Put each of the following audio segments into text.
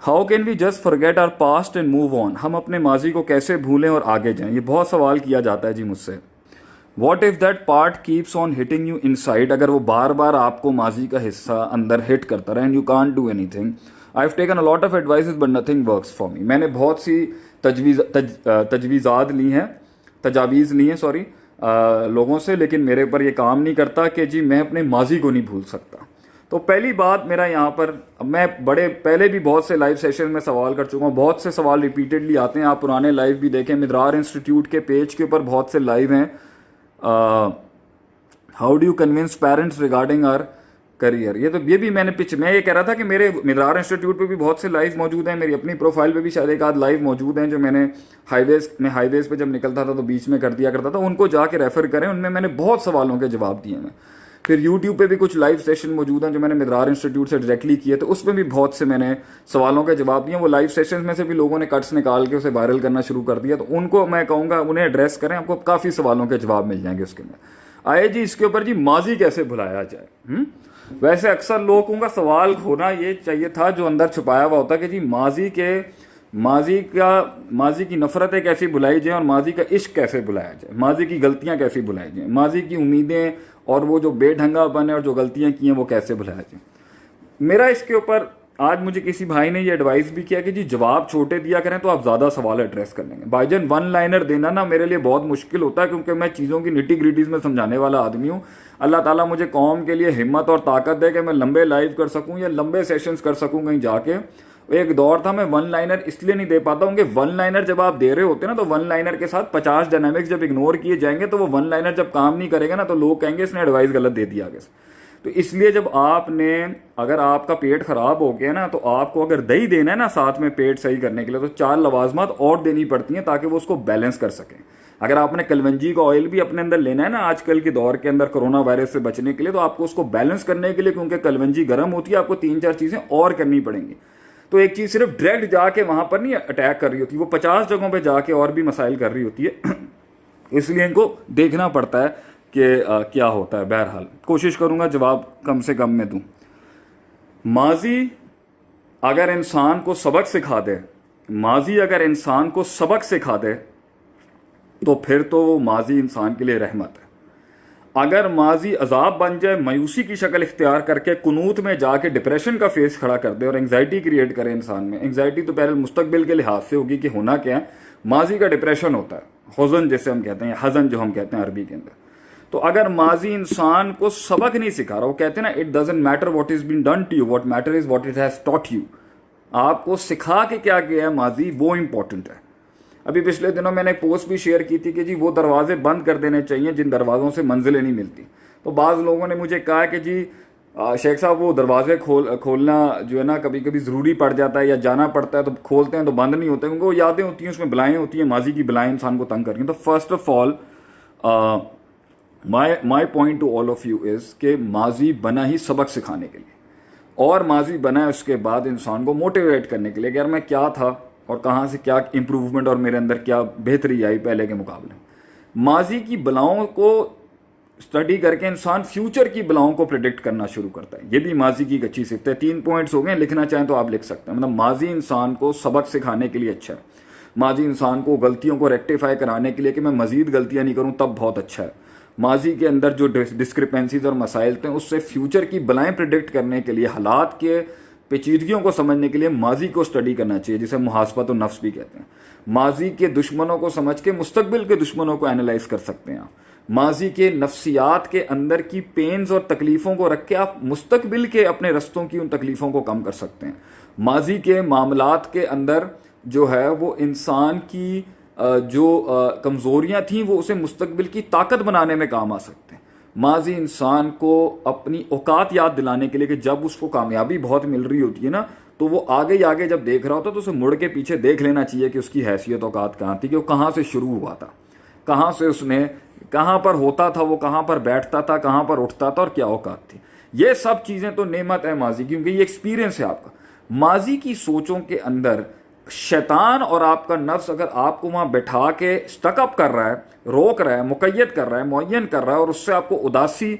How can we just forget our past and move on, हम अपने माजी को कैसे भूलें और आगे जाएं, ये बहुत सवाल किया जाता है जी मुझसे। What if that part keeps on hitting you inside, अगर वो बार बार आपको माजी का हिस्सा अंदर हिट करता रहे and you can't do anything. I have taken a lot of advices but nothing works for me, मैंने बहुत सी तजवीज़ात ली हैं, तजावीज़ ली हैं सॉरी, लोगों से, लेकिन मेरे पर ये काम नहीं करता कि जी मैं अपने माजी को नहीं भूल सकता। तो पहली बात मेरा यहाँ पर, मैं बड़े पहले भी बहुत से लाइव सेशन में सवाल कर चुका हूँ, बहुत से सवाल रिपीटेडली आते हैं, आप पुराने लाइव भी देखें, मिदरार इंस्टीट्यूट के पेज के ऊपर बहुत से लाइव हैं। How do you convince parents regarding our career, ये भी मैंने मैं ये कह रहा था कि मेरे मिदरार इंस्टीट्यूट पे भी बहुत से लाइव मौजूद हैं, मेरी अपनी प्रोफाइल पे भी शायद एक आध लाइव मौजूद हैं जो मैंने हाईवेज पे जब निकलता था तो बीच में कर दिया करता था, उनको जाके रेफर करें, उनमें मैंने बहुत सवालों के जवाब दिए हैं। फिर यूट्यूब पे भी कुछ लाइव सेशन मौजूद हैं जो मैंने मिदरार इंस्टीट्यूट से डायरेक्टली किए, तो उसमें भी बहुत से मैंने सवालों के जवाब दिए। वो लाइव सेशन में से भी लोगों ने कट्स निकाल के उसे वायरल करना शुरू कर दिया, तो उनको मैं कहूँगा उन्हें एड्रेस करें, आपको काफ़ी सवालों के जवाब मिल जाएंगे उसके में। आए जी इसके ऊपर जी माजी कैसे भुलाया जाए। वैसे अक्सर लोगों का सवाल होना ये चाहिए था जो अंदर छुपाया हुआ होता कि जी माजी की नफरतें कैसी भुलाई जाए और माजी का इश्क कैसे भुलाया जाए, माजी की गलतियां कैसी भुलाई जाए, माजी की उम्मीदें और वो जो बेढंगापन है और जो गलतियां की हैं वो कैसे भुलाया जाए। मेरा इसके ऊपर आज मुझे किसी भाई ने ये एडवाइस भी किया कि जी जवाब छोटे दिया करें तो आप ज़्यादा सवाल एड्रेस कर लेंगे। भाईजान वन लाइनर देना ना मेरे लिए बहुत मुश्किल होता है, क्योंकि मैं चीज़ों की निटी ग्रिटीज़ में समझाने वाला आदमी हूँ। अल्लाह ताला मुझे कौम के लिए हिम्मत और ताकत दे कि मैं लंबे लाइव कर सकूँ या लंबे सेशंस कर सकूँ कहीं जाके। एक दौर था मैं वन लाइनर इसलिए नहीं दे पाता हूँ कि वन लाइनर जब आप दे रहे होते ना तो वन लाइनर के साथ 50 डायनामिक्स जब इग्नोर किए जाएंगे तो वो वन लाइनर जब काम नहीं करेगा ना तो लोग कहेंगे इसने एडवाइस गलत दे दिया आगे से। तो इसलिए जब आपने, अगर आपका पेट खराब हो गया ना तो आपको अगर दही देना है ना साथ में पेट सही करने के लिए, तो 4 लवाजमात और देनी पड़ती हैं ताकि वो उसको बैलेंस कर सकें। अगर आपने कलवंजी का ऑयल भी अपने अंदर लेना है ना आजकल के दौर के अंदर कोरोना वायरस से बचने के लिए, तो आपको उसको बैलेंस करने के लिए, क्योंकि कलवंजी गर्म होती है, आपको 3-4 चीज़ें और करनी पड़ेंगी। तो एक चीज़ सिर्फ डायरेक्ट जाके वहां पर नहीं अटैक कर रही होती, वो 50 जगहों पर जाके और भी मसाइल कर रही होती है। इसलिए इनको देखना पड़ता है कि क्या होता है। बहरहाल कोशिश करूंगा जवाब कम से कम में दूं। माजी अगर इंसान को सबक सिखा दे, माजी अगर इंसान को सबक सिखा दे तो फिर तो वो माजी इंसान के लिए रहमत है। अगर माजी अजाब बन जाए, मायूसी की शक्ल इख्तियार करके कुनूत में जाके डिप्रेशन का फेस खड़ा कर दे और एंग्जाइटी क्रिएट करे इंसान में, एंग्जाइटी तो पहले मुस्तकबिल के लिहाज से होगी कि होना क्या है, माजी का डिप्रेशन होता है, हुज़न जैसे हम कहते हैं, हज़न जो हम कहते हैं अरबी के अंदर। तो अगर माजी इंसान को सबक नहीं सिखा रहा, वो कहते हैं ना it doesn't matter what is been done to you, what matter is what it has taught you, आपको सिखा के क्या किया है माजी वो इंपॉर्टेंट है। अभी पिछले दिनों मैंने एक पोस्ट भी शेयर की थी कि जी वो दरवाजे बंद कर देने चाहिए जिन दरवाज़ों से मंजिलें नहीं मिलती। तो बाज़ लोगों ने मुझे कहा कि जी शेख साहब वो दरवाजे खोलना जो है ना कभी कभी ज़रूरी पड़ जाता है या जाना पड़ता है तो खोलते हैं तो बंद नहीं होते, क्योंकि वो यादें होती हैं, उसमें बलाएँ होती हैं, माजी की बलाएँ इंसान को तंग कर रही हैं। तो first of all my point two all of you is कि माजी बना ही सबक सिखाने के लिए, और माजी बना है उसके बाद इंसान को मोटिवेट करने के लिए कि यार मैं क्या था और कहाँ से क्या इंप्रूवमेंट और मेरे अंदर क्या बेहतरी आई पहले के मुकाबले। माजी की बलाओं को स्टडी करके इंसान फ्यूचर की बलाओं को प्रिडिक्ट करना शुरू करता है, ये भी माजी की एक अच्छी सिफ्त है। 3 पॉइंट्स हो गए, लिखना चाहें तो आप लिख सकते हैं। मतलब माजी इंसान को सबक सिखाने के लिए अच्छा है, माजी इंसान को गलतियों को रेक्टिफाई कराने के लिए कि मैं मजीद गलतियाँ नहीं करूँ तब बहुत अच्छा है। माजी के अंदर जो डिस्क्रिपेंसीज और मसाइल थे उससे फ्यूचर की बलाएँ प्रिडिक्ट करने के लिए, हालात के पेचीदगियों को समझने के लिए माजी को स्टडी करना चाहिए, जिसे मुहासबत और नफ्स भी कहते हैं। माजी के दुश्मनों को समझ के मुस्तकबिल के दुश्मनों को एनालाइज कर सकते हैं आप। माजी के नफ्सियात के अंदर की पेन्स और तकलीफ़ों को रख के आप मुस्तकबिल के अपने रस्तों की उन तकलीफ़ों को कम कर सकते हैं। माजी के मामलात के अंदर जो है वो इंसान की जो कमज़ोरियाँ थीं वो उसे मुस्तकबिल की ताकत बनाने में काम आ सकते हैं। माजी इंसान को अपनी औकात याद दिलाने के लिए कि जब उसको कामयाबी बहुत मिल रही होती है ना तो वो आगे आगे जब देख रहा होता है तो उसे मुड़ के पीछे देख लेना चाहिए कि उसकी हैसियत औकात कहाँ थी, कि वो कहाँ से शुरू हुआ था, कहाँ से उसने कहाँ पर होता था, वो कहाँ पर बैठता था, कहाँ पर उठता था और क्या औकात थी। ये सब चीज़ें तो नेमत है माजी की, क्योंकि ये एक्सपीरियंस है आपका। माजी की सोचों के अंदर शैतान और आपका नफ्स अगर आपको वहाँ बैठा के स्टकअप कर रहा है, रोक रहा है, मुक़य्यद कर रहा है, मुअय्यन कर रहा है और उससे आपको उदासी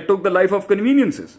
took the life of conveniences.